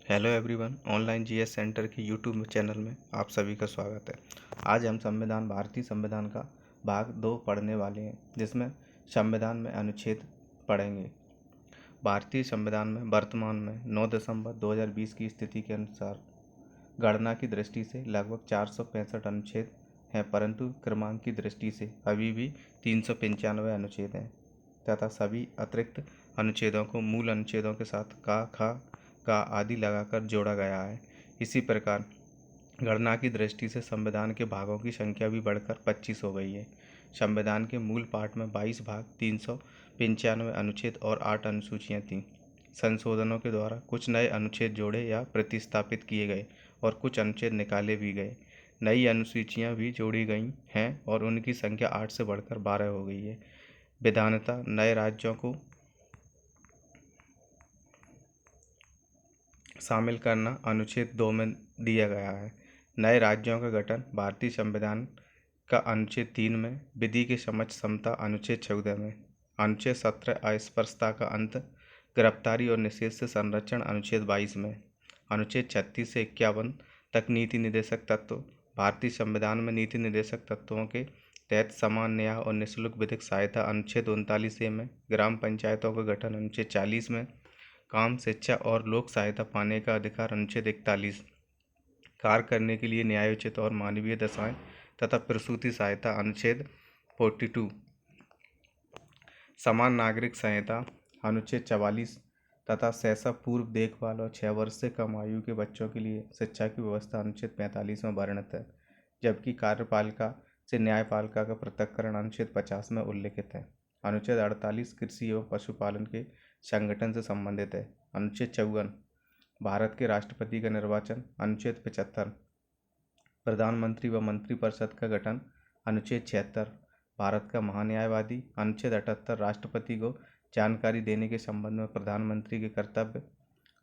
Hello everyone, online GS centre के YouTube channel में आप सभी का स्वागत है। आज हम भारतीय संविधान का भाग 2 पढ़ने वाले हैं, जिसमें संविधान में अनुच्छेद पढ़ेंगे। भारतीय संविधान में वर्तमान में 9 दिसंबर 2020 की स्थिति के अनुसार गणना की दृष्टि से लगभग 465 अनुच्छेद हैं, परंतु क्रमांक की दृष्टि से अभी भी 395 अनुच्छेद हैं तथा सभी अतिरिक्त अनुच्छेदों को मूल अनुच्छेदों के साथ का आदि लगाकर जोड़ा गया है। इसी प्रकार गणना की दृष्टि से संविधान के भागों की संख्या भी बढ़कर 25 हो गई है। संविधान के मूल पाठ में 22 भाग, 395 अनुच्छेद और 8 अनुसूचियाँ थीं। संशोधनों के द्वारा कुछ नए अनुच्छेद जोड़े या प्रतिस्थापित किए गए और कुछ अनुच्छेद निकाले भी गए। नई अनुसूचियाँ भी जोड़ी गई हैं और उनकी संख्या 8 से बढ़कर 12 हो गई है। विधानतः नए राज्यों को शामिल करना अनुच्छेद 2 में दिया गया है। नए राज्यों का गठन भारतीय संविधान का अनुच्छेद 3 में, विधि के समक्ष समता अनुच्छेद 14 में, अनुच्छेद 17 अस्पृश्यता का अंत, गिरफ्तारी और निषेध से संरक्षण अनुच्छेद 22 में, अनुच्छेद 36 से 51 तक नीति निर्देशक तत्व। भारतीय संविधान में नीति निर्देशक तत्वों के तहत समान न्याय और निःशुल्क विधिक सहायता अनुच्छेद 39 में, ग्राम पंचायतों का गठन अनुच्छेद 40 में, काम, शिक्षा और लोक सहायता पाने का अधिकार अनुच्छेद 41, कार्य करने के लिए न्यायोचित और मानवीय दशाएं तथा प्रसूति सहायता अनुच्छेद 42, समान नागरिक संहिता अनुच्छेद 44 तथा शैशव पूर्व देखभाल और 6 वर्ष से कम आयु के बच्चों के लिए शिक्षा की व्यवस्था अनुच्छेद 45 में वर्णित है, जबकि कार्यपालिका से न्यायपालिका का पृथक्करण अनुच्छेद 50 में उल्लिखित है। अनुच्छेद 48 कृषि एवं पशुपालन के संगठन से संबंधित है। अनुच्छेद 54 भारत के राष्ट्रपति का निर्वाचन। अनुच्छेद 75 प्रधानमंत्री व मंत्रिपरिषद का गठन। अनुच्छेद 76 भारत का महान्यायवादी। अनुच्छेद 78 राष्ट्रपति को जानकारी देने के संबंध में प्रधानमंत्री के कर्तव्य।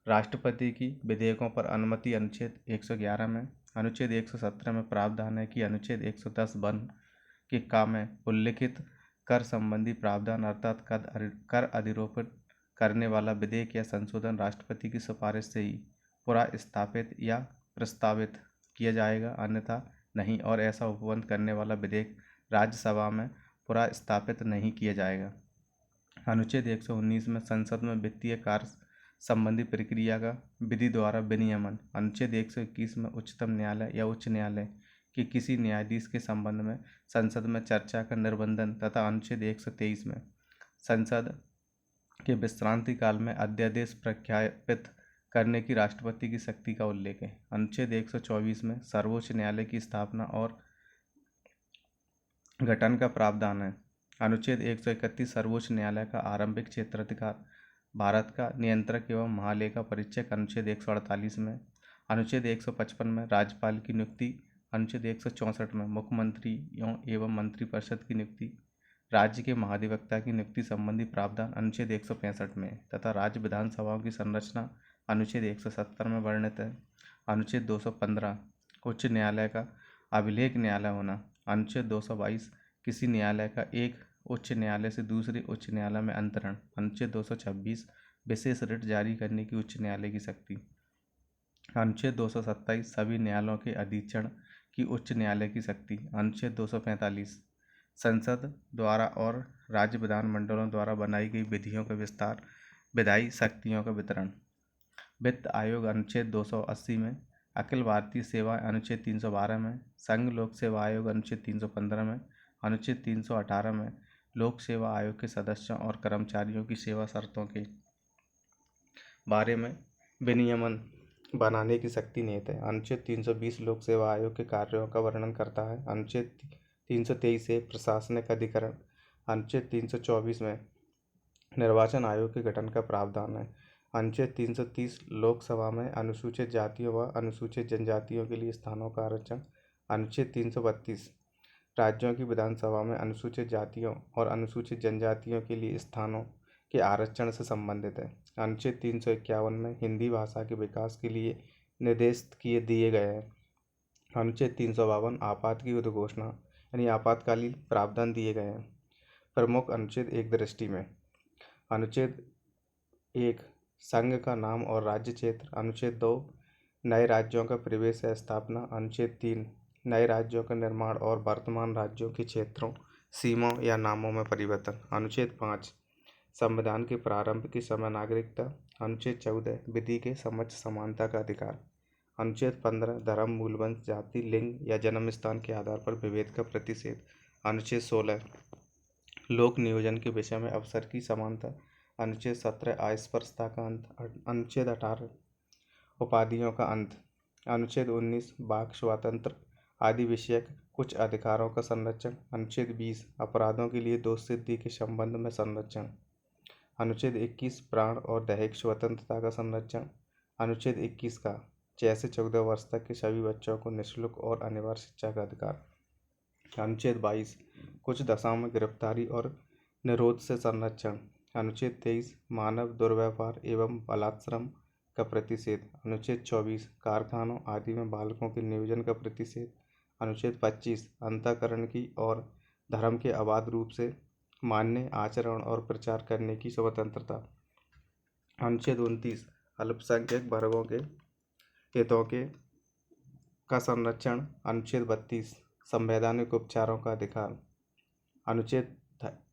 राष्ट्रपति की विधेयकों पर अनुमति अनुच्छेद 111 में। अनुच्छेद 117 में प्रावधान है कि अनुच्छेद 110 वन के का में उल्लिखित कर संबंधी प्रावधान अर्थात कर अधिरोपित करने वाला विधेयक या संशोधन राष्ट्रपति की सिफारिश से ही पूरा स्थापित या प्रस्तावित किया जाएगा, अन्यथा नहीं, और ऐसा उपबंध करने वाला विधेयक राज्यसभा में पूरा स्थापित नहीं किया जाएगा। अनुच्छेद 119 में संसद में वित्तीय कार्य संबंधी प्रक्रिया का विधि द्वारा विनियमन। अनुच्छेद 121 में उच्चतम न्यायालय या उच्च न्यायालय के किसी न्यायाधीश के संबंध में संसद में चर्चा का निर्बंधन तथा अनुच्छेद 123 में संसद के विश्रांति काल में अध्यादेश प्रख्यापित करने की राष्ट्रपति की शक्ति का उल्लेख है। अनुच्छेद 124 में सर्वोच्च न्यायालय की स्थापना और गठन का प्रावधान है। अनुच्छेद 131 सर्वोच्च न्यायालय का आरंभिक क्षेत्राधिकार। भारत का नियंत्रक एवं महालेखा परीक्षक अनुच्छेद 148 में। अनुच्छेद 155 में राज्यपाल की नियुक्ति। अनुच्छेद 164 में मुख्यमंत्री एवं मंत्रिपरिषद की नियुक्ति। राज्य के महाधिवक्ता की नियुक्ति संबंधी प्रावधान अनुच्छेद 165 में तथा राज्य विधानसभाओं की संरचना अनुच्छेद 170 में वर्णित है। अनुच्छेद 215 उच्च न्यायालय का अभिलेख न्यायालय होना। अनुच्छेद 222 किसी न्यायालय का एक उच्च न्यायालय से दूसरे उच्च न्यायालय में अंतरण। अनुच्छेद 226 विशेष रिट जारी करने की उच्च न्यायालय की शक्ति। अनुच्छेद 227 सभी न्यायालयों के अधीक्षण की उच्च न्यायालय की शक्ति। अनुच्छेद 245 संसद द्वारा और राज्य विधानमंडलों द्वारा बनाई गई विधियों का विस्तार, विधायी शक्तियों का वितरण। वित्त आयोग अनुच्छेद 280 में। अखिल भारतीय सेवा अनुच्छेद 312 में। संघ लोक सेवा आयोग अनुच्छेद 315 में। अनुच्छेद 318 में लोक सेवा आयोग के सदस्यों और कर्मचारियों की सेवा शर्तों के बारे में विनियमन बनाने की शक्ति निहित है। अनुच्छेद 320 लोक सेवा आयोग के कार्यों का वर्णन करता है। अनुच्छेद 323 से प्रशासनिक अधिकरण। अनुच्छेद 324 में निर्वाचन आयोग के गठन का प्रावधान है। अनुच्छेद 330 लोकसभा में अनुसूचित जातियों व अनुसूचित जनजातियों के लिए स्थानों का आरक्षण। अनुच्छेद 332 राज्यों की विधानसभा में अनुसूचित जातियों और अनुसूचित जनजातियों के लिए स्थानों के आरक्षण से संबंधित है। अनुच्छेद 351 में हिंदी भाषा के विकास के लिए निर्देश दिए गए हैं। अनुच्छेद 352 आपात की उद्घोषणा यानी आपातकालीन प्रावधान दिए गए हैं। प्रमुख अनुच्छेद एक दृष्टि में। अनुच्छेद 1 संघ का नाम और राज्य क्षेत्र। अनुच्छेद 2 नए राज्यों का प्रवेश या स्थापना। अनुच्छेद 3 नए राज्यों का निर्माण और वर्तमान राज्यों के क्षेत्रों, सीमाओं या नामों में परिवर्तन। अनुच्छेद 5 संविधान के प्रारंभ के समय नागरिकता। अनुच्छेद 14 विधि के समक्ष समानता का अधिकार। अनुच्छेद 15 धर्म, मूलवंश, जाति, लिंग या जन्म स्थान के आधार पर विभेद का प्रतिषेध। अनुच्छेद 16 लोक नियोजन के विषय में अवसर की समानता। अनुच्छेद 17 अस्पृश्यता का अंत। अनुच्छेद 18 उपाधियों का अंत। अनुच्छेद 19 वाक स्वातंत्र आदि विषयक कुछ अधिकारों का संरक्षण। अनुच्छेद 20 अपराधों के लिए दोष सिद्धि के संबंध में संरक्षण। अनुच्छेद 21 प्राण और दैहिक स्वतंत्रता का संरक्षण। अनुच्छेद 21 का 6 से 14 वर्ष तक के सभी बच्चों को निःशुल्क और अनिवार्य शिक्षा का अधिकार। अनुच्छेद 22 कुछ दशाओं में गिरफ्तारी और निरोध से संरक्षण। अनुच्छेद 23 मानव दुर्व्यवहार एवं बलात्श्रम का प्रतिषेध। अनुच्छेद 24 कारखानों आदि में बालकों के नियोजन का प्रतिषेध। अनुच्छेद 25 अंतःकरण की और धर्म के अबाध रूप से मान्य आचरण और प्रचार करने की स्वतंत्रता। अनुच्छेद 29 अल्पसंख्यक वर्गों के हितों के का संरक्षण। अनुच्छेद 32 संवैधानिक उपचारों का अधिकार। अनुच्छेद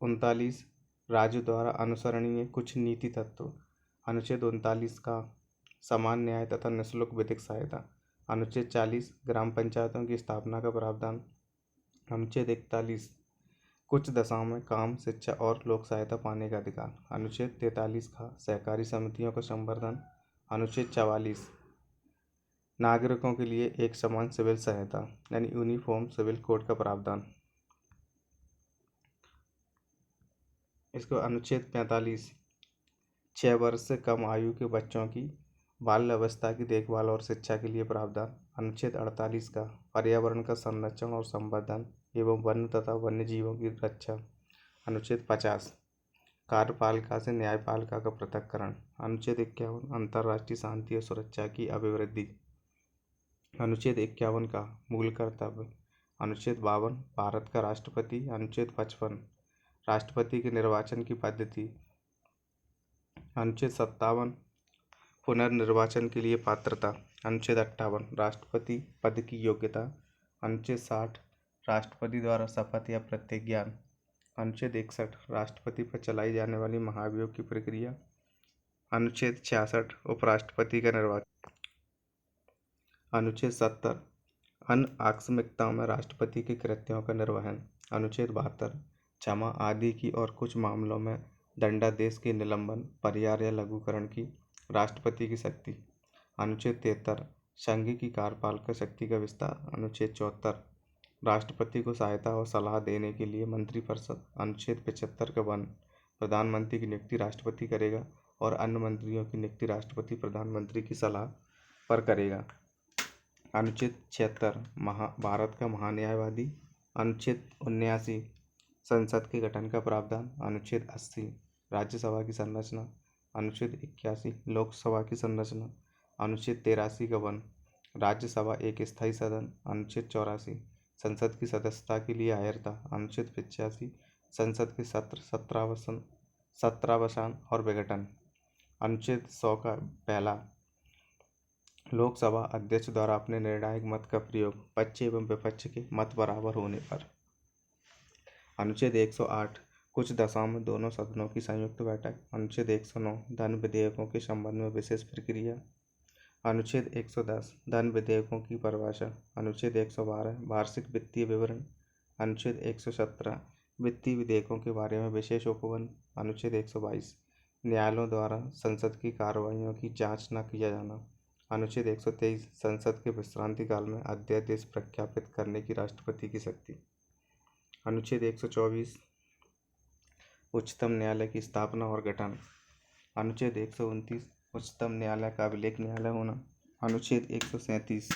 39 राज्य द्वारा अनुसरणीय कुछ नीति तत्व। अनुच्छेद 39 का समान न्याय तथा निःशुल्क विधिक सहायता। अनुच्छेद 40 ग्राम पंचायतों की स्थापना का प्रावधान। अनुच्छेद 41 कुछ दशाओं में काम, शिक्षा और लोक सहायता पाने का अधिकार। अनुच्छेद 43 का सहकारी समितियों का संवर्धन। अनुच्छेद 44 नागरिकों के लिए एक समान सिविल सहायता यानी यूनिफॉर्म सिविल कोड का प्रावधान। इसको अनुच्छेद 45 6 वर्ष से कम आयु के बच्चों की बाल अवस्था की देखभाल और शिक्षा के लिए प्रावधान। अनुच्छेद 48 का पर्यावरण का संरक्षण और संवर्धन एवं वन्य तथा वन्य जीवों की रक्षा। अनुच्छेद 50 कार्यपालिका से न्यायपालिका का पृथक्करण। अनुच्छेद 51 अंतर्राष्ट्रीय शांति और सुरक्षा की अभिवृद्धि। अनुच्छेद 51 का मूल कर्तव्य। अनुच्छेद 52 भारत का राष्ट्रपति। अनुच्छेद 55 राष्ट्रपति के निर्वाचन की पद्धति। अनुच्छेद 57 पुनर्निर्वाचन के लिए पात्रता। अनुच्छेद 58 राष्ट्रपति पद की योग्यता। अनुच्छेद 60 राष्ट्रपति द्वारा शपथ या प्रतिज्ञा। अनुच्छेद 61 राष्ट्रपति पर चलाई जाने वाली महाभियोग की प्रक्रिया। अनुच्छेद 66 उपराष्ट्रपति का निर्वाचन। अनुच्छेद 70 अन्य आकस्मिकताओं में राष्ट्रपति के कृत्यों का निर्वहन। अनुच्छेद 72 क्षमा आदि की और कुछ मामलों में दंडादेश के निलंबन, परिहार या लघुकरण की राष्ट्रपति की शक्ति। अनुच्छेद 73 संघ की कार्यपालिका शक्ति का विस्तार। अनुच्छेद 74 राष्ट्रपति को सहायता और सलाह देने के लिए मंत्रिपरिषद। अनुच्छेद 75 का वन प्रधानमंत्री की नियुक्ति राष्ट्रपति करेगा और अन्य मंत्रियों की नियुक्ति राष्ट्रपति प्रधानमंत्री की सलाह पर करेगा। अनुच्छेद 76 भारत का महान्यायवादी। अनुच्छेद 79 संसद के गठन का प्रावधान। अनुच्छेद 80 राज्यसभा की संरचना। अनुच्छेद 81 लोकसभा की संरचना। अनुच्छेद 83 का वन राज्यसभा एक स्थायी सदन। अनुच्छेद 84 संसद की सदस्यता के लिए अहर्ता। अनुच्छेद 85 संसद के सत्र, सत्रावसान और विघटन। अनुच्छेद 100 का पहला लोकसभा अध्यक्ष द्वारा अपने निर्णायक मत का प्रयोग पक्ष एवं विपक्ष के मत बराबर होने पर। अनुच्छेद 108 कुछ दशाओं में दोनों सदनों की संयुक्त बैठक। अनुच्छेद 109 धन विधेयकों के संबंध में विशेष प्रक्रिया। अनुच्छेद 110 धन विधेयकों की परिभाषा। अनुच्छेद 112 वार्षिक वित्तीय विवरण। अनुच्छेद 117 वित्तीय विधेयकों के बारे में विशेष उपबंध। अनुच्छेद 122 न्यायालयों द्वारा संसद की कार्रवाइयों की जांच न किया जाना। अनुच्छेद 123 संसद के विश्रांति काल में अध्यादेश प्रख्यापित करने की राष्ट्रपति की शक्ति। अनुच्छेद 124 उच्चतम न्यायालय की स्थापना और गठन। अनुच्छेद 129 उच्चतम न्यायालय का अभिलेख न्यायालय होना। अनुच्छेद 137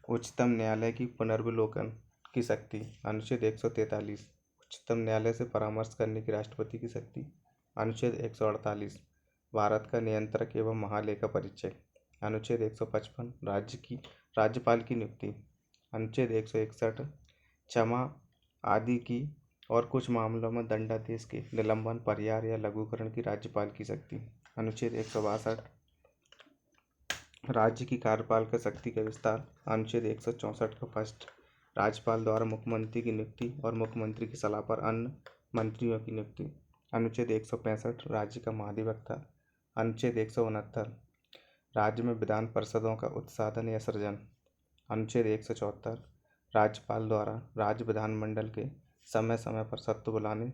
उच्चतम न्यायालय की पुनर्विलोकन की शक्ति। अनुच्छेद 143 उच्चतम न्यायालय से परामर्श करने की राष्ट्रपति की शक्ति। अनुच्छेद 148 भारत का नियंत्रक एवं महालेखा परीक्षक। अनुच्छेद 155 राज्यपाल की नियुक्ति। अनुच्छेद 161 क्षमा आदि की और कुछ मामलों में दंडादेश के निलंबन, परिहार या लघुकरण की राज्यपाल की शक्ति। अनुच्छेद 162 राज्य की कार्यपालिका शक्ति का विस्तार। अनुच्छेद 164 का फर्स्ट, राज्यपाल द्वारा मुख्यमंत्री की नियुक्ति और मुख्यमंत्री की सलाह पर अन्य मंत्रियों की नियुक्ति। अनुच्छेद 165 राज्य का महाधिवक्ता। अनुच्छेद 169 राज्य में विधान परिषदों का उत्साधन या सृजन। अनुच्छेद 174 राज्यपाल द्वारा राज्य विधानमंडल के समय समय पर सत्र बुलाने,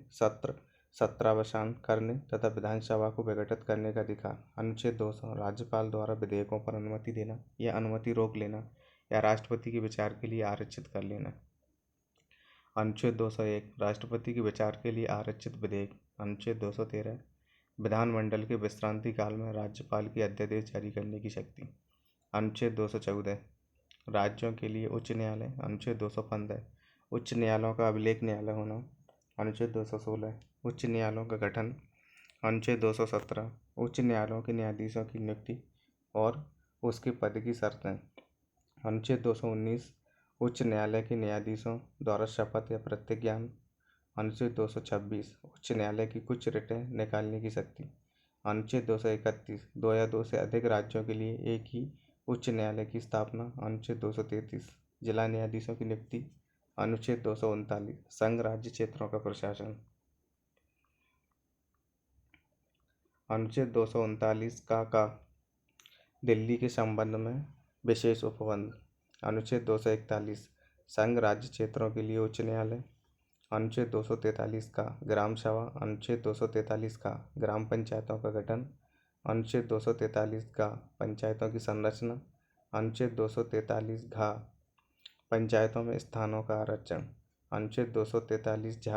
सत्रावसान करने तथा विधानसभा को विघटित करने का अधिकार। अनुच्छेद 200 राज्यपाल द्वारा विधेयकों पर अनुमति देना या अनुमति रोक लेना या राष्ट्रपति के विचार के लिए आरक्षित कर लेना। अनुच्छेद 201 राष्ट्रपति के विचार के लिए आरक्षित विधेयक। अनुच्छेद 213 विधानमंडल के विश्रांति काल में राज्यपाल की अध्यादेश जारी करने की शक्ति। अनुच्छेद 214 राज्यों के लिए उच्च न्यायालय। अनुच्छेद 215 उच्च न्यायालयों का अभिलेख न्यायालय होना। अनुच्छेद 216 उच्च न्यायालयों का गठन। अनुच्छेद 217 उच्च न्यायालयों के न्यायाधीशों की नियुक्ति और उसके पद की शर्तें। अनुच्छेद 219 उच्च न्यायालय के न्यायाधीशों द्वारा शपथ या प्रतिज्ञान। अनुच्छेद 226 उच्च न्यायालय की कुछ रिटें निकालने की शक्ति। अनुच्छेद 231 दो या दो से अधिक राज्यों के लिए एक ही उच्च न्यायालय की स्थापना। अनुच्छेद 233 जिला न्यायाधीशों की नियुक्ति। अनुच्छेद 239 संघ राज्य क्षेत्रों का प्रशासन। अनुच्छेद 239 का दिल्ली के संबंध में विशेष उपबंध। अनुच्छेद 241 संघ राज्य क्षेत्रों के लिए उच्च न्यायालय। अनुच्छेद 243 का ग्राम सभा। अनुच्छेद 243 का ग्राम पंचायतों का गठन। अनुच्छेद 243 का पंचायतों की संरचना। अनुच्छेद 243 घ पंचायतों में स्थानों का आरक्षण। अनुच्छेद 243 झ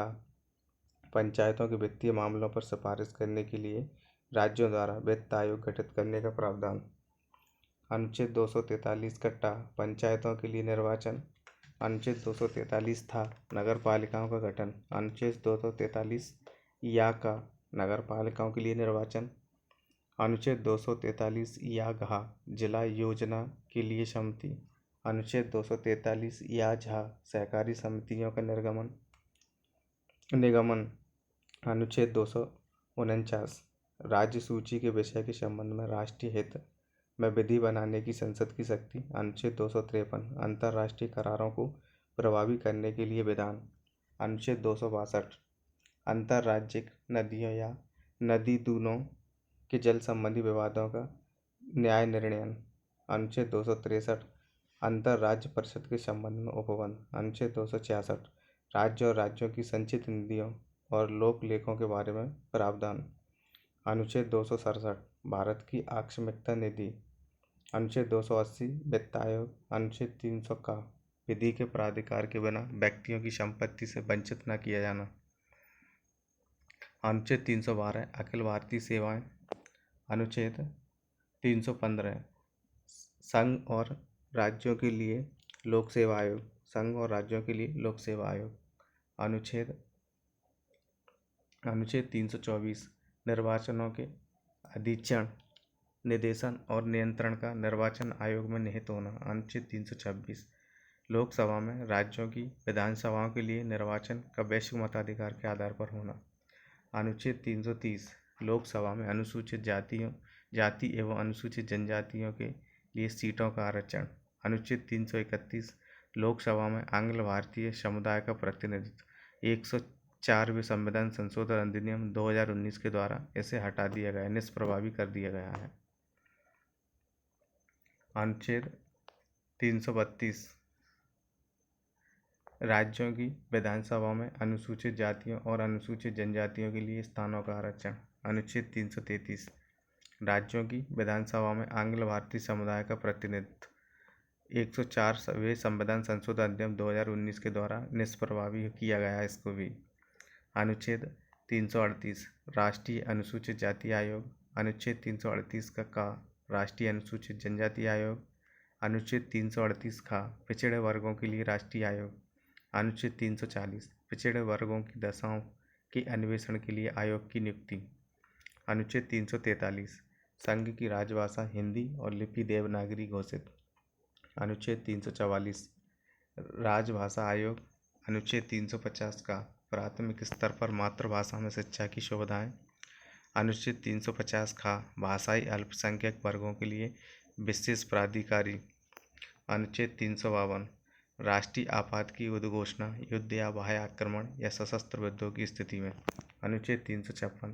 पंचायतों के वित्तीय मामलों पर सिफारिश करने के लिए राज्यों द्वारा वित्त आयोग गठित करने का प्रावधान। अनुच्छेद 243 का टा पंचायतों के लिए निर्वाचन। अनुच्छेद 243 था नगर पालिकाओं का गठन। अनुच्छेद 243 या का नगर पालिकाओं के लिए निर्वाचन। अनुच्छेद 243 या घा जिला योजना के लिए समिति। अनुच्छेद 243 या झा सहकारी समितियों का निगमन। अनुच्छेद 249 राज्य सूची के विषय के संबंध में राष्ट्रीय हित में विधि बनाने की संसद की शक्ति। अनुच्छेद 253 अंतर्राष्ट्रीय करारों को प्रभावी करने के लिए विधान। अनुच्छेद 262 अंतर्राज्यिक नदियों या नदी दूनों के जल संबंधी विवादों का न्याय निर्णयन। अनुच्छेद 263 अंतर्राज्य परिषद के संबंध में उपबंध। अनुच्छेद 266 राज्य और राज्यों की संचित निधियों और लोक लेखों के बारे में प्रावधान। अनुच्छेद 267 भारत की आकस्मिकता निधि। अनुच्छेद 280 वित्त आयोग। अनुच्छेद 300 का विधि के प्राधिकार के बिना व्यक्तियों की संपत्ति से वंचित न किया जाना। अनुच्छेद 312 अखिल भारतीय सेवाएं। अनुच्छेद 315 संघ और राज्यों के लिए लोक सेवा आयोग। संघ और राज्यों के लिए लोक सेवा आयोग। अनुच्छेद 324 निर्वाचनों के अधीक्षण, निदेशन और नियंत्रण का निर्वाचन आयोग में निहित होना। अनुच्छेद 326 लोकसभा में राज्यों की विधानसभाओं के लिए निर्वाचन का वैश्विक मताधिकार के आधार पर होना। अनुच्छेद 330 लोकसभा में अनुसूचित जाति एवं अनुसूचित जनजातियों के लिए सीटों का आरक्षण। अनुच्छेद 331 लोकसभा में आंग्ल भारतीय समुदाय का प्रतिनिधित्व। 104वें संविधान संशोधन अधिनियम 2019 के द्वारा इसे हटा दिया गया, निष्प्रभावी कर दिया गया है। अनुच्छेद 332 राज्यों की विधानसभाओं में अनुसूचित जातियों और अनुसूचित जनजातियों के लिए स्थानों का आरक्षण। अनुच्छेद 333 राज्यों की विधानसभा में आंग्ल भारतीय समुदाय का प्रतिनिधित्व। 104वें संविधान संशोधन अधिनियम 2019 के द्वारा निष्प्रभावी किया गया है इसको भी। अनुच्छेद 338 राष्ट्रीय अनुसूचित जाति आयोग। अनुच्छेद 338 का राष्ट्रीय अनुसूचित जनजाति आयोग। अनुच्छेद 338 का पिछड़े वर्गों के लिए राष्ट्रीय आयोग। अनुच्छेद 340 पिछड़े वर्गों की दशाओं के अन्वेषण के लिए आयोग की नियुक्ति। अनुच्छेद 343 संघ की राजभाषा हिंदी और लिपि देवनागरी घोषित। अनुच्छेद 344 राजभाषा आयोग। अनुच्छेद 350 का प्राथमिक स्तर पर मातृभाषा में शिक्षा की सुविधाएं। अनुच्छेद 350 खा भाषाई अल्पसंख्यक वर्गों के लिए विशेष प्राधिकारी। अनुच्छेद 352 राष्ट्रीय आपात की उद्घोषणा युद्ध या बाह्य आक्रमण या सशस्त्र युद्धों की स्थिति में। अनुच्छेद 356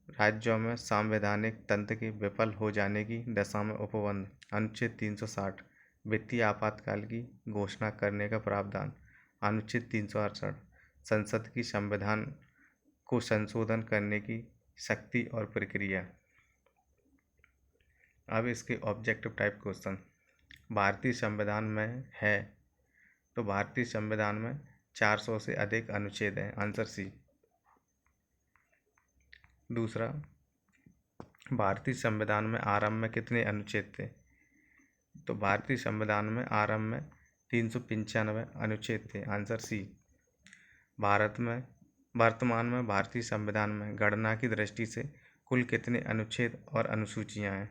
राज्यों में संवैधानिक तंत्र के विफल हो जाने की दशा में उपबंध। अनुच्छेद 360 वित्तीय आपातकाल की घोषणा करने का प्रावधान। अनुच्छेद 368 संसद की संविधान को संशोधन करने की शक्ति और प्रक्रिया। अब इसके ऑब्जेक्टिव टाइप क्वेश्चन। भारतीय संविधान में है तो भारतीय संविधान में 400 से अधिक अनुच्छेद हैं, आंसर सी। दूसरा, भारतीय संविधान में आरंभ में कितने अनुच्छेद थे? तो भारतीय संविधान में आरंभ में 395 अनुच्छेद थे, आंसर सी। वर्तमान में भारतीय संविधान में गणना की दृष्टि से कुल कितने अनुच्छेद और अनुसूचियां हैं?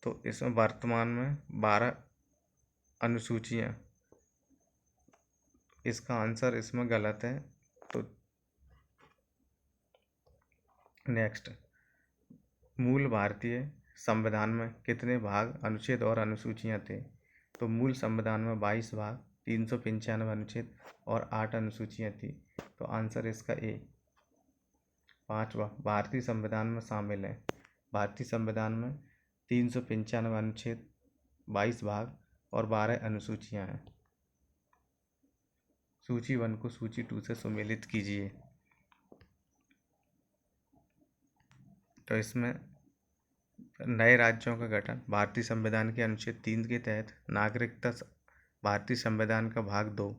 तो इसमें वर्तमान में 12 अनुसूचियां। इसका आंसर इसमें गलत है। तो नेक्स्ट, मूल भारतीय संविधान में कितने भाग, अनुच्छेद और अनुसूचियां थे? तो मूल संविधान में 22 भाग, 395 अनुच्छेद और 8 अनुसूचियां थी। तो आंसर इसका ए। पांचवा, भारतीय संविधान में शामिल है। भारतीय संविधान में 395 अनुच्छेद, 22 भाग और 12 अनुसूचियां हैं। सूची 1 को सूची 2 से सुमेलित कीजिए। तो इसमें नए राज्यों का गठन भारतीय संविधान के अनुच्छेद 3 के तहत। नागरिकता भारतीय संविधान का भाग 2।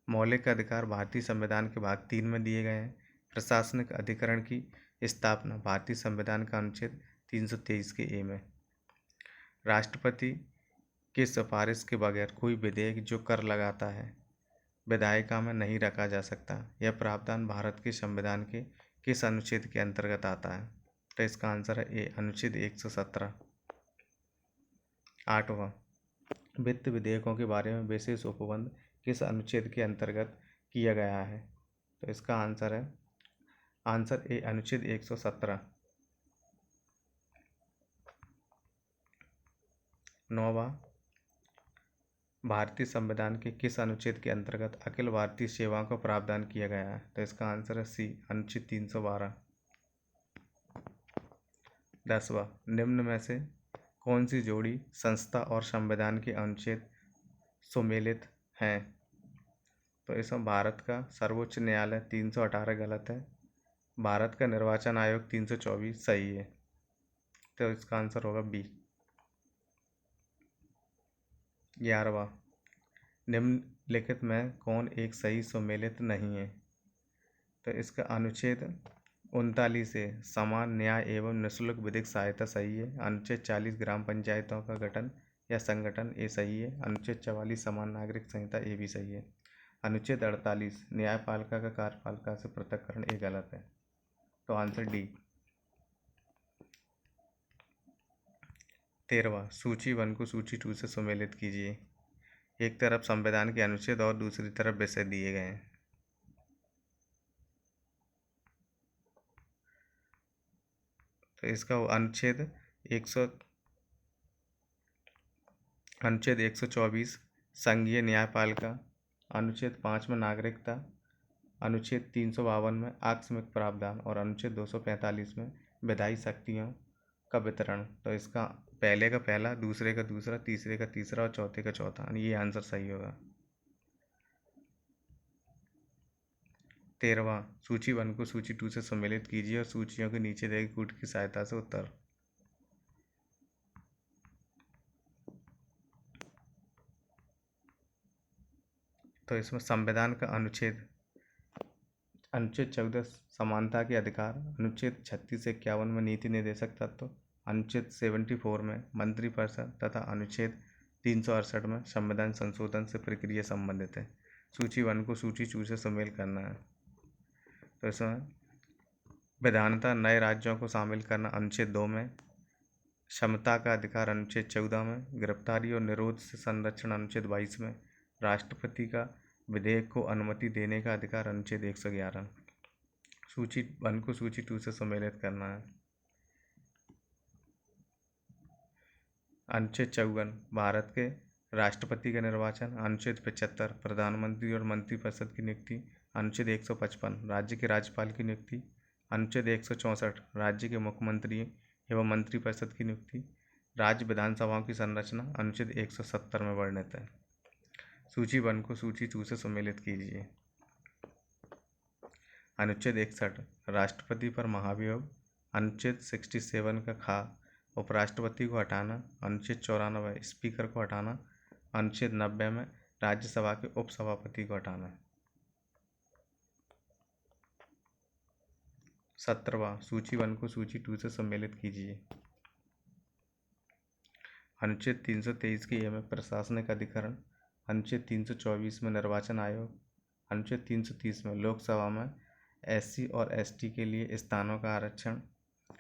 मौलिक अधिकार भारतीय संविधान के भाग 3 में दिए गए हैं। प्रशासनिक अधिकरण की स्थापना भारतीय संविधान का अनुच्छेद 323 के ए में। राष्ट्रपति की सिफारिश के बगैर कोई विधेयक जो कर लगाता है विधायिका में नहीं रखा जा सकता। यह प्रावधान भारत के संविधान के किस अनुच्छेद के अंतर्गत आता है? तो इसका आंसर है ए, अनुच्छेद 117। 8वां, वित्त विधेयकों के बारे में विशेष उपबंध किस अनुच्छेद के अंतर्गत किया गया है? तो इसका आंसर है आंसर ए, अनुच्छेद 117। 9वां, भारतीय संविधान के किस अनुच्छेद के अंतर्गत अखिल भारतीय सेवाओं का प्रावधान किया गया है? तो इसका आंसर है सी, अनुच्छेद 312। 10वां, निम्न में से कौन सी जोड़ी संस्था और संविधान के अनुच्छेद सुमेलित हैं? तो इसमें भारत का सर्वोच्च न्यायालय 318 गलत है। भारत का निर्वाचन आयोग 324 सही है। तो इसका आंसर होगा बी। 11वां, निम्नलिखित में कौन एक सही सुमेलित नहीं है? तो इसका अनुच्छेद 39 से समान न्याय एवं निःशुल्क विधिक सहायता सही है। अनुच्छेद 40 ग्राम पंचायतों का गठन या संगठन ए सही है। अनुच्छेद 44 समान नागरिक संहिता ए भी सही है। अनुच्छेद 48 न्यायपालिका का कार्यपालिका से पृथककरण ए गलत है। तो आंसर डी। 13वां, सूची 1 को सूची 2 से सुमेलित कीजिए। एक तरफ संविधान के अनुच्छेद और दूसरी तरफ विषय दिए गए हैं। तो इसका अनुच्छेद 124 संघीय न्यायपालिका, अनुच्छेद 5 में नागरिकता, अनुच्छेद 352 में आकस्मिक प्रावधान और अनुच्छेद 245 में विधायी शक्तियों का वितरण। तो इसका पहले का पहला, दूसरे का दूसरा, तीसरे का तीसरा और चौथे का चौथा, ये आंसर सही होगा। 13वां, सूची 1 को सूची 2 से सम्मिलित कीजिए और सूचियों के नीचे दिए कूट की सहायता से उत्तर। तो इसमें संविधान का अनुच्छेद 14 समानता के अधिकार, अनुच्छेद 36 से 51 में नीति निर्देशक तत्व, अनुच्छेद 74 में मंत्रिपरिषद तथा अनुच्छेद 368 में संविधान संशोधन से प्रक्रिया संबंधित है। सूची 1 को सूची 2 से सम्मिलित करना है। तो इसमें विधानता नए राज्यों को शामिल करना अनुच्छेद 2 में, क्षमता का अधिकार अनुच्छेद 14 में, गिरफ्तारी और निरोध से संरक्षण अनुच्छेद 22 में, राष्ट्रपति का विधेयक को अनुमति देने का अधिकार अनुच्छेद 111। सूची 1 को सूची 2 से सम्मिलित करना है। अनुच्छेद 54 भारत के राष्ट्रपति का निर्वाचन। अनुच्छेद 75 प्रधानमंत्री और मंत्रिपरिषद की नियुक्ति। अनुच्छेद 155 राज्य के राज्यपाल की नियुक्ति। अनुच्छेद 164 राज्य के मुख्यमंत्री एवं मंत्रिपरिषद की नियुक्ति। राज्य विधानसभाओं की संरचना अनुच्छेद 170 में वर्णित है। सूची 1 को सूची 2 से सम्मिलित कीजिए। अनुच्छेद 61 राष्ट्रपति पर महाभियोग। अनुच्छेद 67 का खा उपराष्ट्रपति को हटाना। अनुच्छेद 94 स्पीकर को हटाना। अनुच्छेद 90 में राज्यसभा के उपसभापति को हटाना। 17वां सूची 1 को सूची 2 से सम्मिलित कीजिए। अनुच्छेद 323 के ए में प्रशासनिक अधिकरण। अनुच्छेद 324 में निर्वाचन आयोग। अनुच्छेद 330 में लोकसभा में SC और ST के लिए स्थानों का आरक्षण।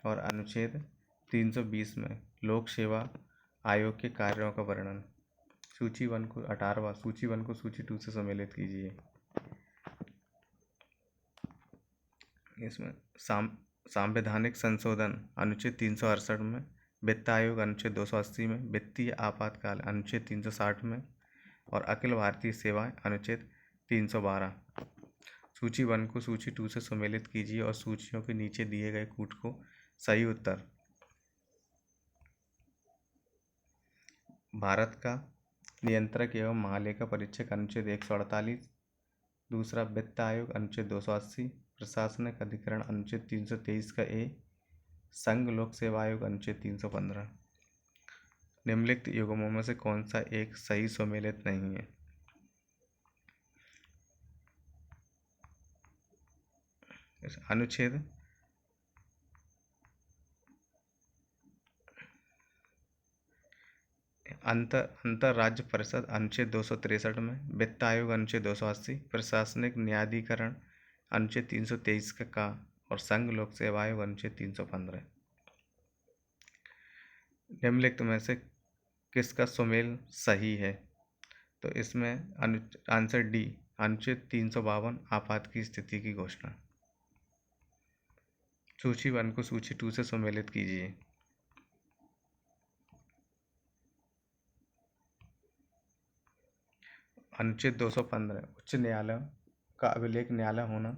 और अनुच्छेद 320 में लोक सेवा आयोग के कार्यों का वर्णन। सूची 1 को 18वां सूची 1 को सूची 2 से सम्मिलित कीजिए। इसमें सांवैधानिक संशोधन अनुच्छेद 368 में। वित्त आयोग अनुच्छेद 280 में। वित्तीय आपातकाल अनुच्छेद 360 में। और अखिल भारतीय सेवाएं अनुच्छेद 312। सूची 1 को सूची 2 से सम्मिलित कीजिए और सूचियों के नीचे दिए गए कूट को सही उत्तर। भारत का नियंत्रक एवं महालेखा परीक्षक अनुच्छेद 148। दूसरा वित्त आयोग अनुच्छेद 280। प्रशासनिक अधिकरण अनुच्छेद 323 का ए। संघ लोक सेवा आयोग अनुच्छेद 315। निम्नलिखित युग्मों में से कौन सा एक सही सम्मिलित नहीं है? अनुच्छेद अंतर राज्य परिषद अनुच्छेद 263 में। वित्त आयोग अनुच्छेद 280। प्रशासनिक न्यायाधिकरण अनुच्छेद 323 का और संघ लोक सेवा आयोग अनुच्छेद 315। निम्नलिखित में से किसका सुमेल सही है? तो इसमें आंसर डी अनुच्छेद 352 आपात की स्थिति की घोषणा। सूची 1 को सूची 2 से सम्मिलित कीजिए। अनुच्छेद 215 उच्च न्यायालय का अभिलेख न्यायालय होना।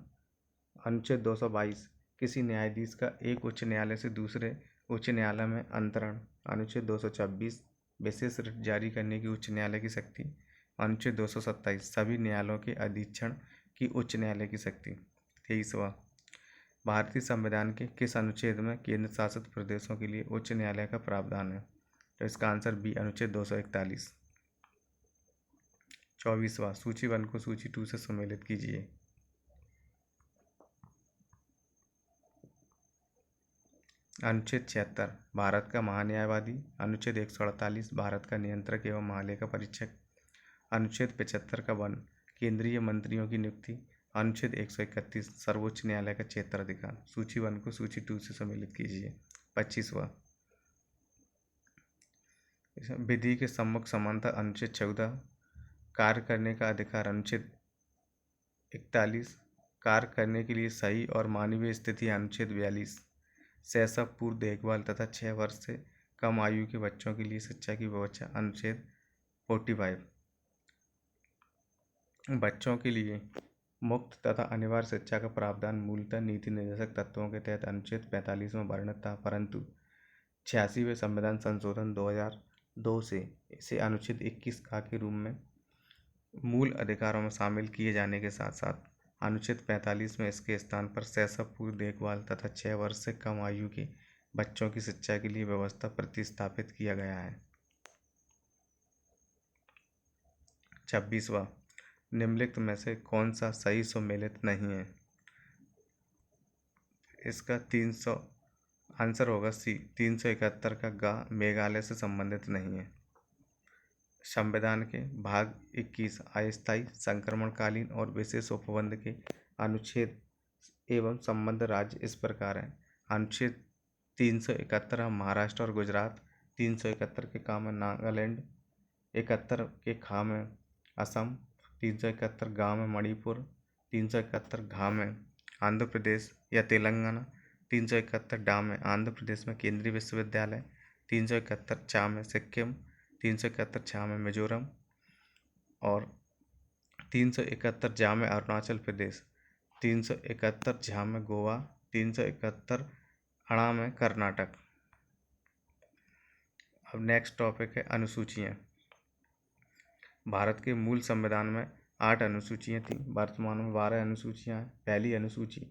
अनुच्छेद 222 किसी न्यायाधीश का एक उच्च न्यायालय से दूसरे उच्च न्यायालय में अंतरण। अनुच्छेद 226 विशेष रिट जारी करने की उच्च न्यायालय की शक्ति। अनुच्छेद 227 सभी न्यायालयों के अधीक्षण की उच्च न्यायालय की शक्ति। 23वां भारतीय संविधान के किस अनुच्छेद में केंद्र शासित प्रदेशों के लिए उच्च न्यायालय का प्रावधान है? तो इसका आंसर बी अनुच्छेद 241। 24वां सूची 1 को सूची 2 से सम्मिलित कीजिए। अनुच्छेद 76 भारत का महान्यायवादी। अनुच्छेद 148 भारत का नियंत्रक एवं महालेखा परीक्षक। अनुच्छेद 75 का 1 केंद्रीय मंत्रियों की नियुक्ति। अनुच्छेद 131 सर्वोच्च न्यायालय का क्षेत्राधिकार। सूची 1 को सूची 2 से सम्मिलित कीजिए। 25वां विधि के सम्मुख समानता। अनुच्छेद 14 कार्य करने का अधिकार। अनुच्छेद 41 कार्य करने के लिए सही और मानवीय स्थिति। अनुच्छेद 42 शैशव पूर्व देखभाल तथा 6 वर्ष से कम आयु के बच्चों के लिए शिक्षा की व्यवस्था। अनुच्छेद 45 बच्चों के लिए मुफ्त तथा अनिवार्य शिक्षा का प्रावधान मूलतः नीति निर्देशक तत्वों के तहत अनुच्छेद 45 में वर्णित था, परंतु 86वें संविधान संशोधन 2002 से इसे अनुच्छेद 21 का के रूप में मूल अधिकारों में शामिल किए जाने के साथ साथ अनुच्छेद 45 में इसके स्थान पर शैशव पूर्व देखभाल तथा 6 वर्ष से कम आयु के बच्चों की शिक्षा के लिए व्यवस्था प्रतिस्थापित किया गया है। 26वां निम्नलिखित में से कौन सा सही सम्मिलित नहीं है? इसका 300 आंसर होगा सी 371 का गा मेघालय से संबंधित नहीं है। संविधान के भाग 21 अस्थायी संक्रमणकालीन और विशेष उपबंध के अनुच्छेद एवं संबद्ध राज्य इस प्रकार हैं। अनुच्छेद 371 महाराष्ट्र और गुजरात। 371 के का में नागालैंड। 71 के खा में असम। 371 गांव है मणिपुर, 371 घाम है आंध्र प्रदेश या तेलंगाना, 371 डाम है आंध्र प्रदेश में केंद्रीय विश्वविद्यालय, 371 चाम है सिक्किम, 371 छाम है मिजोरम और 371 जाम है अरुणाचल प्रदेश, 371 झाम है गोवा, 371 अणाम है कर्नाटक। अब नेक्स्ट टॉपिक है अनुसूचियाँ। भारत के मूल संविधान में 8 अनुसूचियाँ थीं। वर्तमान में 12 अनुसूचियाँ हैं। पहली अनुसूची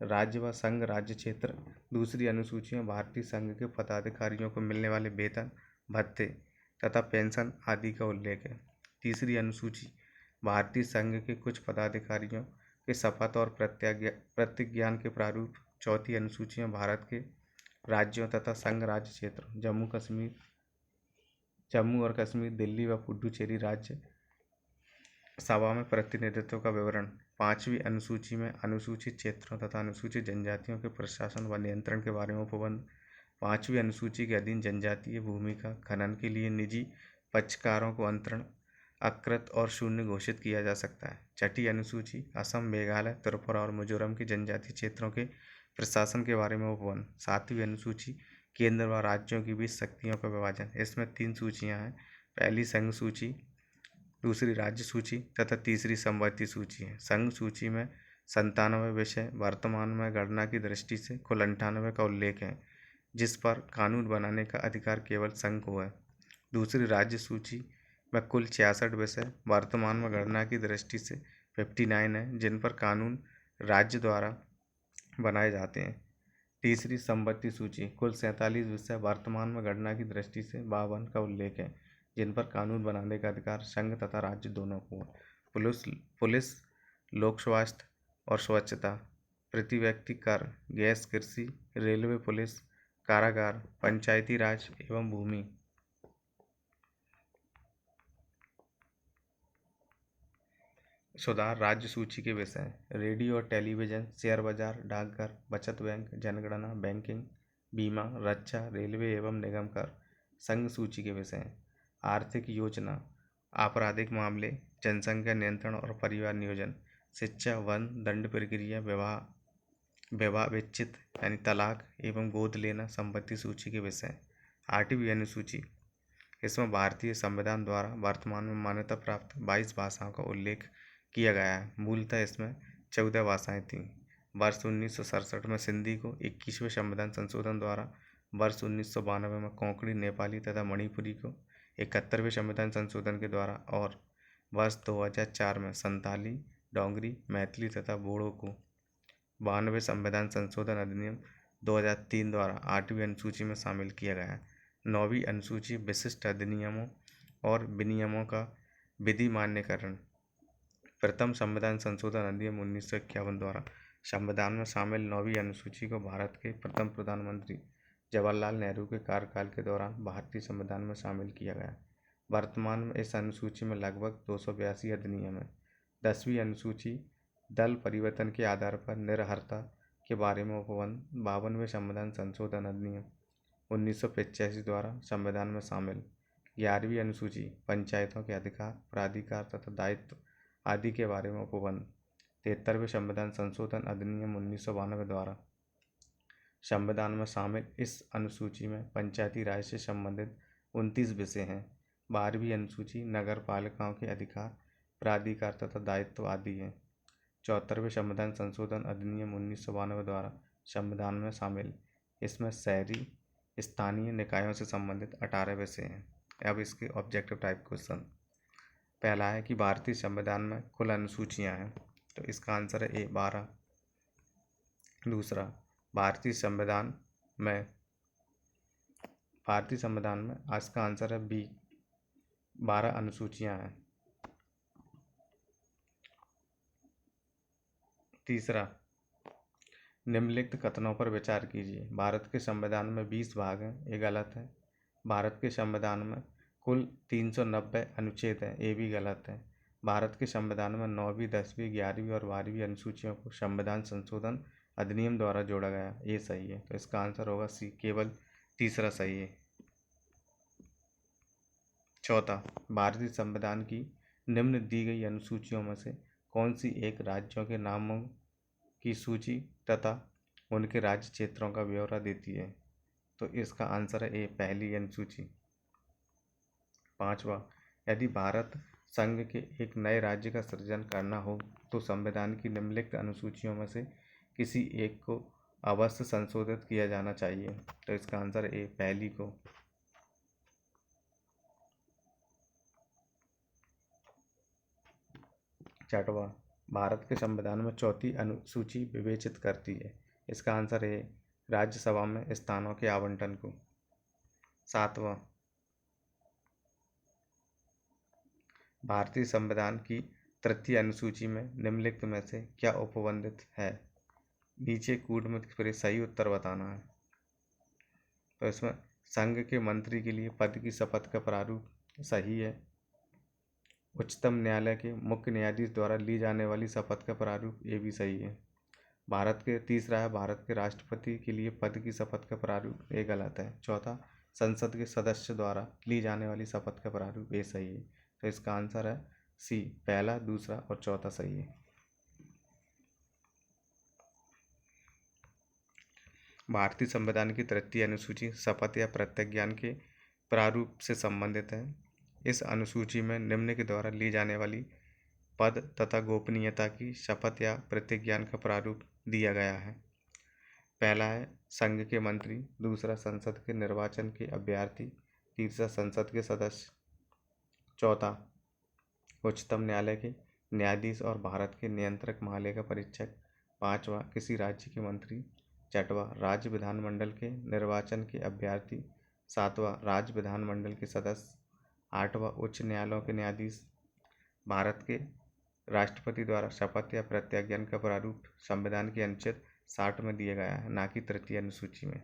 राज्य व संघ राज्य क्षेत्र, दूसरी अनुसूचियाँ भारतीय संघ के पदाधिकारियों को मिलने वाले वेतन, भत्ते तथा पेंशन आदि का उल्लेख है। तीसरी अनुसूची भारतीय संघ के कुछ पदाधिकारियों के शपथ और प्रतिज्ञान के प्रारूप। चौथी अनुसूचियाँ भारत के राज्यों तथा संघ राज्य क्षेत्र जम्मू और कश्मीर, दिल्ली व पुडुचेरी राज्य सभा में प्रतिनिधित्व का विवरण। पांचवी अनुसूची में अनुसूचित क्षेत्रों तथा अनुसूचित जनजातियों के प्रशासन व नियंत्रण के बारे में उपबंध। पांचवी अनुसूची के अधीन जनजातीय भूमि का खनन के लिए निजी पक्षकारों को अंतरण, अकृत और शून्य घोषित किया जा सकता है। छठी अनुसूची असम, मेघालय, त्रिपुरा और मिजोरम के जनजातीय क्षेत्रों के प्रशासन के बारे में उपबंध। सातवीं अनुसूची केंद्र व राज्यों के बीच शक्तियों का विभाजन। इसमें 3 सूचियाँ हैं। पहली संघ सूची, दूसरी राज्य सूची तथा तीसरी समवर्ती सूची है। संघ सूची में 97 विषय वर्तमान में गणना की दृष्टि से कुल 98 का उल्लेख है, जिस पर कानून बनाने का अधिकार केवल संघ को है। दूसरी राज्य सूची में कुल 66 विषय वर्तमान में गणना की दृष्टि से 59 है, जिन पर कानून राज्य द्वारा बनाए जाते हैं। तीसरी समवर्ती सूची कुल 47 विषय वर्तमान में गणना की दृष्टि से 52 का उल्लेख है, जिन पर कानून बनाने का अधिकार संघ तथा राज्य दोनों को है। पुलिस, लोक स्वास्थ्य और स्वच्छता, प्रति व्यक्ति कर, गैस, कृषि, रेलवे पुलिस, कारागार, पंचायती राज एवं भूमि। सुधार राज्य सूची के विषय। रेडियो और टेलीविजन, शेयर बाजार, डाकघर, बचत बैंक, जनगणना, बैंकिंग, बीमा, रक्षा, रेलवे एवं निगम कर। संघ सूची के विषय। आर्थिक योजना, आपराधिक मामले, जनसंख्या नियंत्रण और परिवार नियोजन, शिक्षा, वन, दंड प्रक्रिया, विवाह विच्छेद यानी तलाक एवं गोद लेना संपत्ति सूची के विषय। 8वीं अनुसूची, इसमें भारतीय संविधान द्वारा वर्तमान में मान्यता प्राप्त 22 भाषाओं का उल्लेख किया गया है। मूलतः इसमें 14 भाषाएं थीं। वर्ष 1967 में सिंधी को 21वें संविधान संशोधन द्वारा, वर्ष 1992 में कोंकणी, नेपाली तथा मणिपुरी को 71वें संविधान संशोधन के द्वारा और वर्ष 2004 में संताली, डोंगरी, मैथिली तथा बोडो को 92वें संविधान संशोधन अधिनियम 2003 द्वारा 8वीं अनुसूची में शामिल किया गया है। 9वीं अनुसूची विशिष्ट अधिनियमों और विनियमों का विधि मान्यकरण। प्रथम संविधान संशोधन अधिनियम 1951 द्वारा संविधान में शामिल 9वीं अनुसूची को भारत के प्रथम प्रधानमंत्री जवाहरलाल नेहरू के कार्यकाल के दौरान भारतीय संविधान में शामिल किया गया। वर्तमान में इस अनुसूची में लगभग 282 अधिनियम है। 10वीं अनुसूची दल परिवर्तन के आधार पर निरर्हता के बारे में उपबंध। 52वें संविधान संशोधन अधिनियम 1985 द्वारा संविधान में शामिल। 11वीं अनुसूची पंचायतों के अधिकार, प्राधिकार तथा दायित्व आदि के बारे में उपबंध। 73वें संविधान संशोधन अधिनियम 1992 द्वारा संविधान में शामिल इस अनुसूची में पंचायती राज से संबंधित 29 विषय हैं। 12वीं अनुसूची नगर पालिकाओं के अधिकार, प्राधिकार तथा दायित्व आदि हैं। 74वें संविधान संशोधन अधिनियम 1992 द्वारा संविधान में शामिल इसमें शहरी स्थानीय निकायों से संबंधित 18 विषय हैं। अब इसके ऑब्जेक्टिव टाइप क्वेश्चन। पहला है कि भारतीय संविधान में कुल अनुसूचियां हैं, तो इसका आंसर है ए 12। दूसरा, भारतीय संविधान में इसका आंसर है बी 12 अनुसूचियां हैं। तीसरा, निम्नलिखित कथनों पर विचार कीजिए। भारत के संविधान में 20 भाग हैं, ये गलत है। भारत के संविधान में कुल 390 अनुच्छेद हैं, ये भी गलत है। भारत के संविधान में 9वीं, 10वीं, 11वीं और 12वीं अनुसूचियों को संविधान संशोधन अधिनियम द्वारा जोड़ा गया, ये सही है। तो इसका आंसर होगा सी, केवल तीसरा सही है। चौथा, भारतीय संविधान की निम्न दी गई अनुसूचियों में से कौन सी एक राज्यों के नामों की सूची तथा उनके राज्य क्षेत्रों का ब्यौरा देती है? तो इसका आंसर है ए, पहली अनुसूची। पांचवा, यदि भारत संघ के एक नए राज्य का सृजन करना हो तो संविधान की निम्नलिखित अनुसूचियों में से किसी एक को अवश्य संशोधित किया जाना चाहिए? तो इसका आंसर ए, पहली को। छठवां, भारत के संविधान में चौथी अनुसूची विवेचित करती है? इसका आंसर है राज्यसभा में स्थानों के आवंटन को। सातवां, भारतीय संविधान की तृतीय अनुसूची में निम्नलिखित में से क्या उपबंधित है? नीचे कूट में फिर सही उत्तर बताना है। तो इसमें संघ के मंत्री के लिए पद की शपथ का प्रारूप सही है। उच्चतम न्यायालय के मुख्य न्यायाधीश द्वारा ली जाने वाली शपथ का प्रारूप, ये भी सही है। तीसरा है भारत के राष्ट्रपति के लिए पद की शपथ का प्रारूप, ये गलत है। चौथा, संसद के सदस्य द्वारा ली जाने वाली शपथ का प्रारूप, ये सही है। तो इसका आंसर है सी, पहला, दूसरा और चौथा सही है। भारतीय संविधान की तृतीय अनुसूची शपथ या प्रतिज्ञान के प्रारूप से संबंधित है। इस अनुसूची में निम्न के द्वारा ली जाने वाली पद तथा गोपनीयता की शपथ या प्रतिज्ञान का प्रारूप दिया गया है। पहला है संघ के मंत्री, दूसरा संसद के निर्वाचन के अभ्यर्थी, तीसरा संसद के सदस्य, चौथा उच्चतम न्यायालय के न्यायाधीश और भारत के नियंत्रक महालेखा परीक्षक, पांचवा किसी राज्य के मंत्री, छठवां राज्य विधानमंडल के निर्वाचन के अभ्यर्थी, सातवां राज्य विधानमंडल के सदस्य, आठवां उच्च न्यायालयों के न्यायाधीश। भारत के राष्ट्रपति द्वारा शपथ या प्रतिज्ञान का प्रारूप संविधान के अनुच्छेद 60 में दिया गया है, ना कि तृतीय अनुसूची में।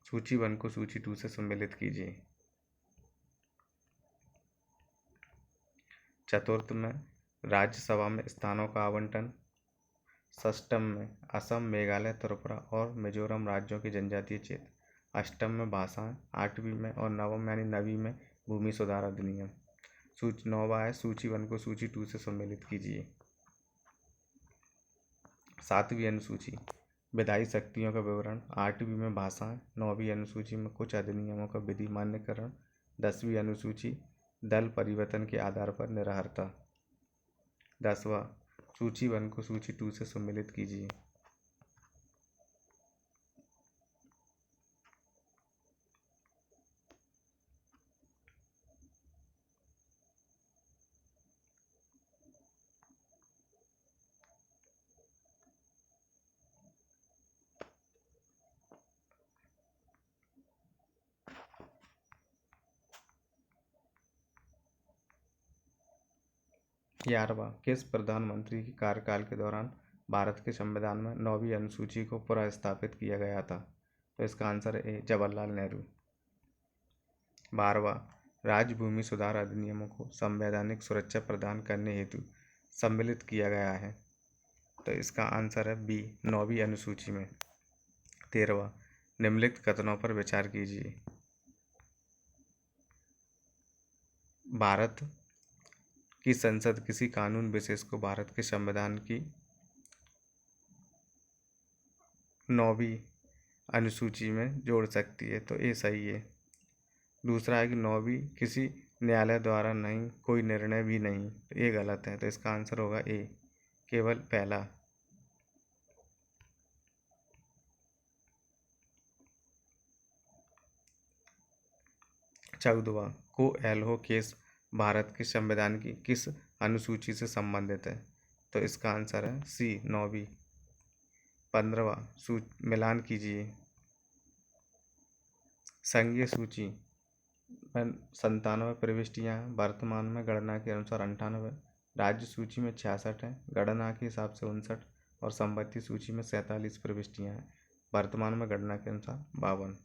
सूची 1 को सूची 2 से सम्मिलित कीजिए। चतुर्थ में राज्यसभा में स्थानों का आवंटन। षष्टम में असम, मेघालय, त्रिपुरा और मिजोरम राज्यों के जनजातीय क्षेत्र। अष्टम में भाषाएं। आठवीं में और नवम यानी नवीं में भूमि सुधार अधिनियम। नौवां है सूची 1 को सूची 2 से सम्मिलित कीजिए। सातवीं अनुसूची विधायी शक्तियों का विवरण। आठवीं में भाषाएं। नौवीं अनुसूची में कुछ अधिनियमों का विधि मान्यकरण। 10वीं अनुसूची दल परिवर्तन के आधार पर निरहरता। 10वां सूची 1 को सूची 2 से सम्मिलित कीजिए। ग्यारहवां किस प्रधानमंत्री के कार्यकाल के दौरान भारत के संविधान में 9वीं अनुसूची को पुनर्स्थापित किया गया था? तो इसका आंसर है जवाहरलाल नेहरू। 12वां राज्य भूमि सुधार अधिनियमों को संवैधानिक सुरक्षा प्रदान करने हेतु सम्मिलित किया गया है। तो इसका आंसर है बी, 9वीं अनुसूची में। 13वां निम्नलिखित कथनों पर विचार कीजिए। भारत की संसद किसी कानून विशेष को भारत के संविधान की 9वीं अनुसूची में जोड़ सकती है। तो ये सही है। दूसरा है कि 9वीं किसी न्यायालय द्वारा नहीं, कोई निर्णय भी नहीं, तो ये गलत है। तो इसका आंसर होगा ए, केवल पहला। 14वां को एल्हो केस भारत के संविधान की किस अनुसूची से संबंधित है? तो इसका आंसर है सी, 9वीं। 15वां मिलान कीजिए। संघीय सूची में 97 प्रविष्टियाँ हैं। वर्तमान में गणना के अनुसार 98। राज्य सूची में 66 हैं, गणना के हिसाब से 59 और संपत्ति सूची में 47 प्रविष्टियाँ हैं। वर्तमान में गणना के अनुसार 52।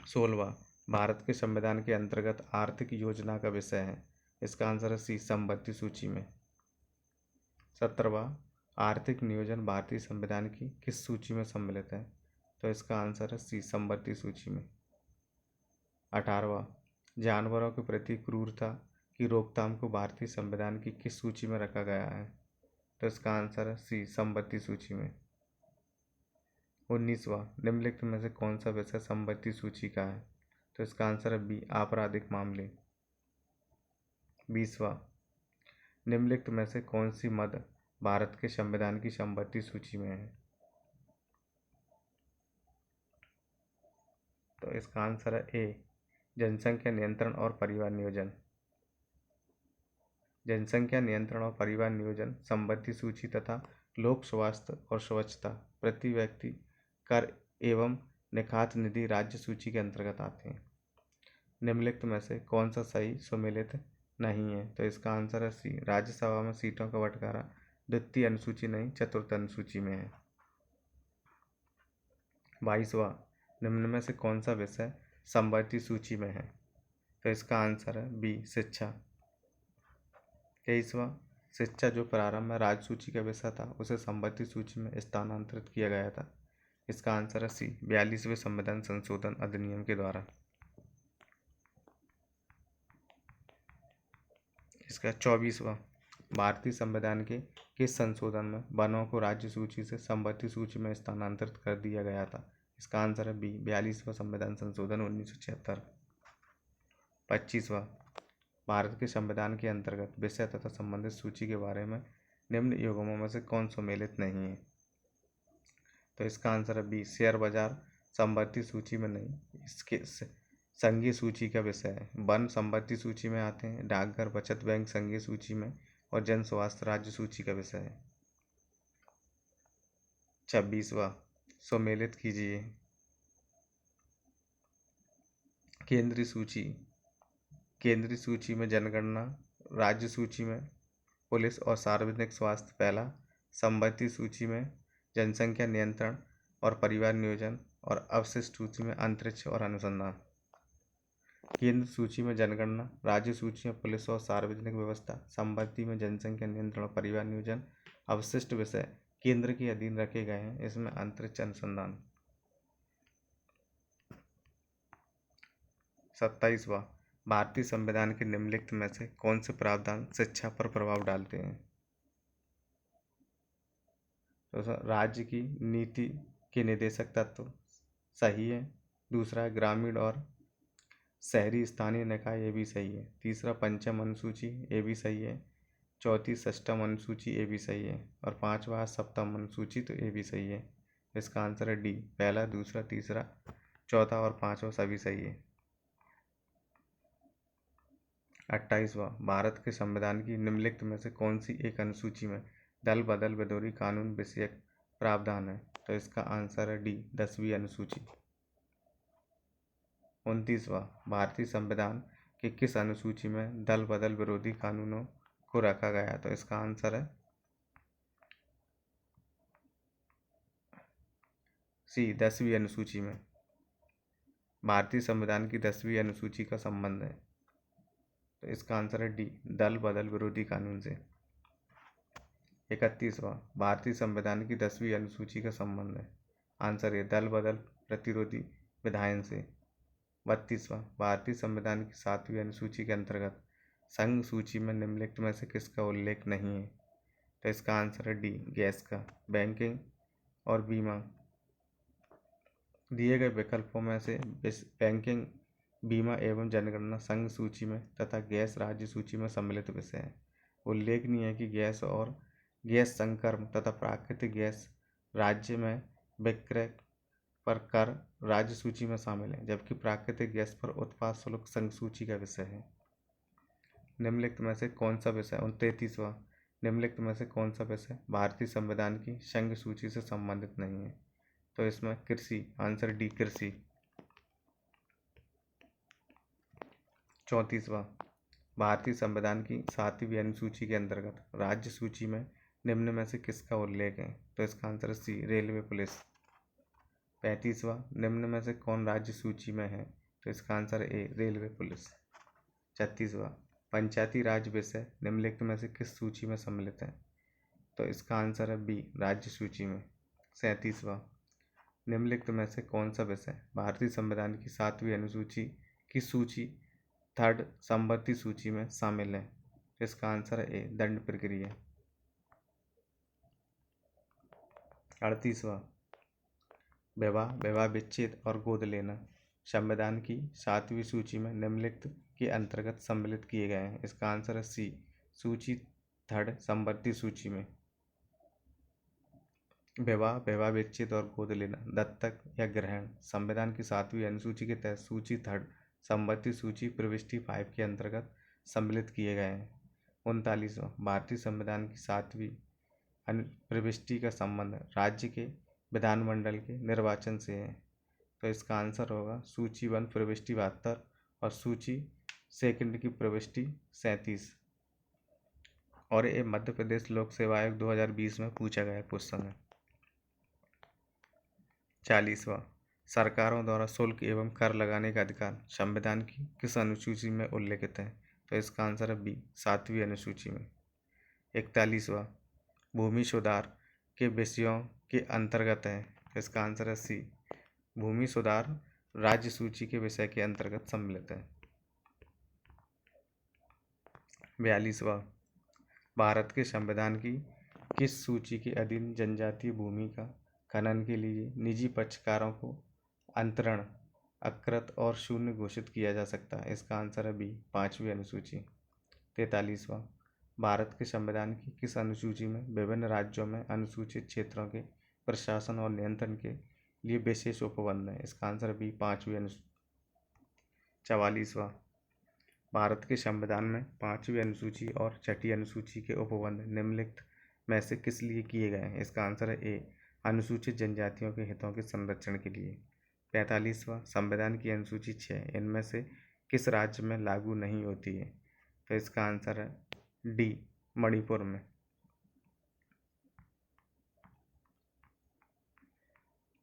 16वां भारत के संविधान के अंतर्गत आर्थिक योजना का विषय है। इसका आंसर है सी, संपत्ति सूची में। 17वां आर्थिक नियोजन भारतीय संविधान की किस सूची में सम्मिलित है? तो इसका आंसर है सी, संपत्ति सूची में। 18वां, जानवरों के प्रति क्रूरता की रोकथाम को भारतीय संविधान की किस सूची में रखा गया है? तो इसका आंसर है सी, संपत्ति सूची में। 19वां, निम्नलिखित में से कौन सा विषय संपत्ति सूची का है? तो इसका आंसर है बी, आपराधिक मामले। 20वां, निम्नलिखित में से कौन सी मद भारत के संविधान की संपत्ति सूची में है? तो इसका आंसर है ए, जनसंख्या नियंत्रण और परिवार नियोजन। जनसंख्या नियंत्रण और परिवार नियोजन संपत्ति सूची तथा लोक स्वास्थ्य और स्वच्छता, प्रति व्यक्ति कर एवं निखात निधि राज्य सूची के अंतर्गत आते हैं। निम्नलिखित में से कौन सा सही सुमेलित नहीं है? तो इसका आंसर है सी, राज्यसभा में सीटों का बंटवारा द्वितीय अनुसूची नहीं, चतुर्थ अनुसूची में है। 22वां, निम्न में से कौन सा विषय संपत्ति सूची में है? तो इसका आंसर है बी, शिक्षा। 23वां, शिक्षा जो प्रारंभ में राज्य सूची का विषय था उसे संपत्ति सूची में स्थानांतरित किया गया था। इसका आंसर है सी, 42वें संविधान संशोधन अधिनियम के द्वारा। इसका 24वां, भारतीय संविधान के किस संशोधन में वनों को राज्य सूची से संपत्ति सूची में स्थानांतरित कर दिया गया था? इसका आंसर है बी, 42वां संविधान संशोधन 1976। 25वां, भारत के संविधान के अंतर्गत विषय तथा संबंधित सूची के बारे में निम्न युग्मों में से कौन सम्मिलित नहीं है? तो इसका आंसर है बी, शेयर बाजार संपत्ति सूची में नहीं, इसके संघीय सूची का विषय है। वन संपत्ति सूची में आते हैं, डाकघर बचत बैंक संघीय सूची में और जन स्वास्थ्य राज्य सूची का विषय है। 26वां, सम्मिलित कीजिए। केंद्रीय सूची, केंद्रीय सूची में जनगणना, राज्य सूची में पुलिस और सार्वजनिक स्वास्थ्य पहला, संपत्ति सूची में जनसंख्या नियंत्रण और परिवार नियोजन और अवशिष्ट सूची में अंतरिक्ष और अनुसंधान। केंद्र सूची में जनगणना, राज्य सूची में पुलिस और सार्वजनिक व्यवस्था, संपत्ति में जनसंख्या नियंत्रण और परिवार नियोजन, अवशिष्ट विषय केंद्र के अधीन रखे गए हैं, इसमें अंतरिक्ष अनुसंधान। 27वां, भारतीय संविधान के निम्नलिखित में से कौन से प्रावधान शिक्षा पर प्रभाव डालते हैं? तो राज्य की नीति के निदेशक तत्व सही है। दूसरा है ग्रामीण और शहरी स्थानीय निकाय, ये भी सही है। तीसरा पंचम अनुसूची, ये भी सही है। चौथी षष्ठम अनुसूची, ये भी सही है। और पांचवा सप्तम अनुसूची, तो ये भी सही है। इसका आंसर है डी, पहला, दूसरा, तीसरा, चौथा और पांचवा सभी सही है। 28वां, भारत के संविधान की निम्नलिखित में से कौन सी एक अनुसूची में दल बदल विरोधी कानून विषयक प्रावधान है? तो इसका आंसर है डी, 10वीं अनुसूची। 29वां, भारतीय संविधान के किस अनुसूची में दल बदल विरोधी कानूनों को रखा गया? तो इसका आंसर है सी, 10वीं अनुसूची में। भारतीय संविधान की 10वीं अनुसूची का संबंध है, तो इसका आंसर है डी, दल बदल विरोधी कानून से। 31वां, भारतीय संविधान की 10वीं अनुसूची का संबंध है, आंसर है दल बदल प्रतिरोधी विधायन से। 32वां, भारतीय संविधान की 7वीं अनुसूची के अंतर्गत संघ सूची में निम्नलिखित में से किसका उल्लेख नहीं है? तो इसका आंसर है डी, गैस का। बैंकिंग और बीमा, दिए गए विकल्पों में से बैंकिंग, बीमा एवं जनगणना संघ सूची में तथा गैस राज्य सूची में सम्मिलित विषय है। उल्लेखनीय है कि गैस और गैस संकर्म तथा प्राकृतिक गैस राज्य में विक्रय पर कर राज्य सूची में शामिल है, जबकि प्राकृतिक गैस पर उत्पाद शुल्क संघ सूची का विषय है। निम्नलिखित में से कौन सा विषय 33वां, निम्नलिखित में से कौन सा विषय भारतीय संविधान की संघ सूची से संबंधित नहीं है? तो इसमें कृषि, आंसर डी, कृषि। 34वां, भारतीय संविधान की 7वीं अनुसूची के अंतर्गत राज्य सूची में निम्न में से किसका उल्लेख है? तो इसका आंसर सी, रेलवे पुलिस। 35वां, निम्न में से कौन राज्य सूची में है? तो इसका आंसर ए, रेलवे पुलिस। 36वां, पंचायती राज विषय निम्नलिखित में से किस सूची में सम्मिलित है? तो इसका आंसर है बी, राज्य सूची में। 37वां, निम्नलिखित में से कौन सा विषय भारतीय संविधान की 7वीं अनुसूची की सूची थर्ड समवर्ती सूची में शामिल है? इसका आंसर है ए, दंड प्रक्रिया। 38वां, विवाह, विवाह विच्छेद और गोद लेना संविधान की 7वीं सूची में निम्नलिखित के अंतर्गत सम्मिलित किए गए हैं? इसका आंसर है सी, सूची थर्ड समवर्ती सूची में। विवाह, विवाह विच्छेद और गोद लेना, दत्तक या ग्रहण संविधान की 7वीं अनुसूची के तहत सूची थर्ड समवर्ती सूची प्रविष्टि 5 के अंतर्गत सम्मिलित किए गए हैं। 39वां, भारतीय संविधान की 7वीं प्रविष्टि का संबंध राज्य के विधानमंडल के निर्वाचन से है? तो इसका आंसर होगा सूची 1 प्रविष्टि 72 और सूची सेकंड की प्रविष्टि 37। और ये मध्य प्रदेश लोक सेवा आयोग 2020 में पूछा गया क्वेश्चन है। 40वां, सरकारों द्वारा शुल्क एवं कर लगाने का अधिकार संविधान की किस अनुसूची में उल्लेखित है? तो इसका आंसर है बी, 7वीं अनुसूची में। 41वां, भूमि सुधार के विषयों के अंतर्गत है? तो इसका आंसर है सी, भूमि सुधार राज्य सूची के विषय के अंतर्गत सम्मिलित है। 42वां, भारत के संविधान की किस सूची के अधीन जनजातीय भूमि का खनन के लिए निजी पक्षकारों को अंतरण, अकृत और शून्य घोषित किया जा सकता है? इसका आंसर है बी, 5वीं अनुसूची। 43वां, भारत के संविधान की किस अनुसूची में विभिन्न राज्यों में अनुसूचित क्षेत्रों के प्रशासन और नियंत्रण के लिए विशेष उपबंध है? इसका आंसर बी, 5वीं अनुसूची। 44वां, भारत के संविधान में 5वीं अनुसूची और 6ठी अनुसूची के उपबंध निम्नलिखित में से किस लिए किए गए हैं? इसका आंसर है ए, अनुसूचित जनजातियों के हितों के संरक्षण के लिए। 45वां, संविधान की अनुसूची 6 इनमें से किस राज्य में लागू नहीं होती है? तो इसका आंसर है डी, मणिपुर में।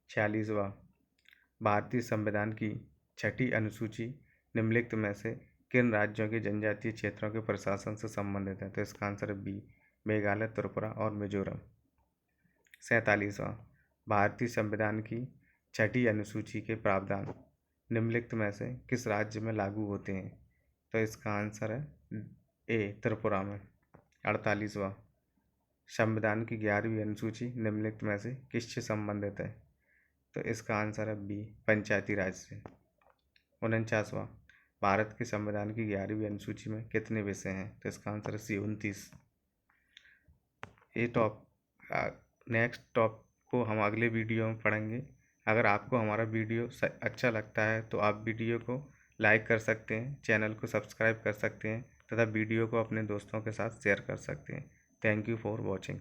46वां, भारतीय संविधान की 6ठी अनुसूची निम्नलिखित में से किन राज्यों के जनजातीय क्षेत्रों के प्रशासन से संबंधित है? तो इसका आंसर है बी, मेघालय, त्रिपुरा और मिजोरम। 47वां, भारतीय संविधान की 6ठी अनुसूची के प्रावधान निम्नलिखित में से किस राज्य में लागू होते हैं? तो इसका आंसर है ए, त्रिपुरा में। 48वां, संविधान की 11वीं अनुसूची निम्नलिखित में से किससे संबंधित है? तो इसका आंसर है बी, पंचायती राज से। 49वां, भारत के संविधान की 11वीं अनुसूची में कितने विषय हैं? तो इसका आंसर है सी, 29। नेक्स्ट टॉप को हम अगले वीडियो में पढ़ेंगे। अगर आपको हमारा वीडियो अच्छा लगता है तो आप वीडियो को लाइक कर सकते हैं, चैनल को सब्सक्राइब कर सकते हैं तथा वीडियो को अपने दोस्तों के साथ शेयर कर सकते हैं। Thank you for watching.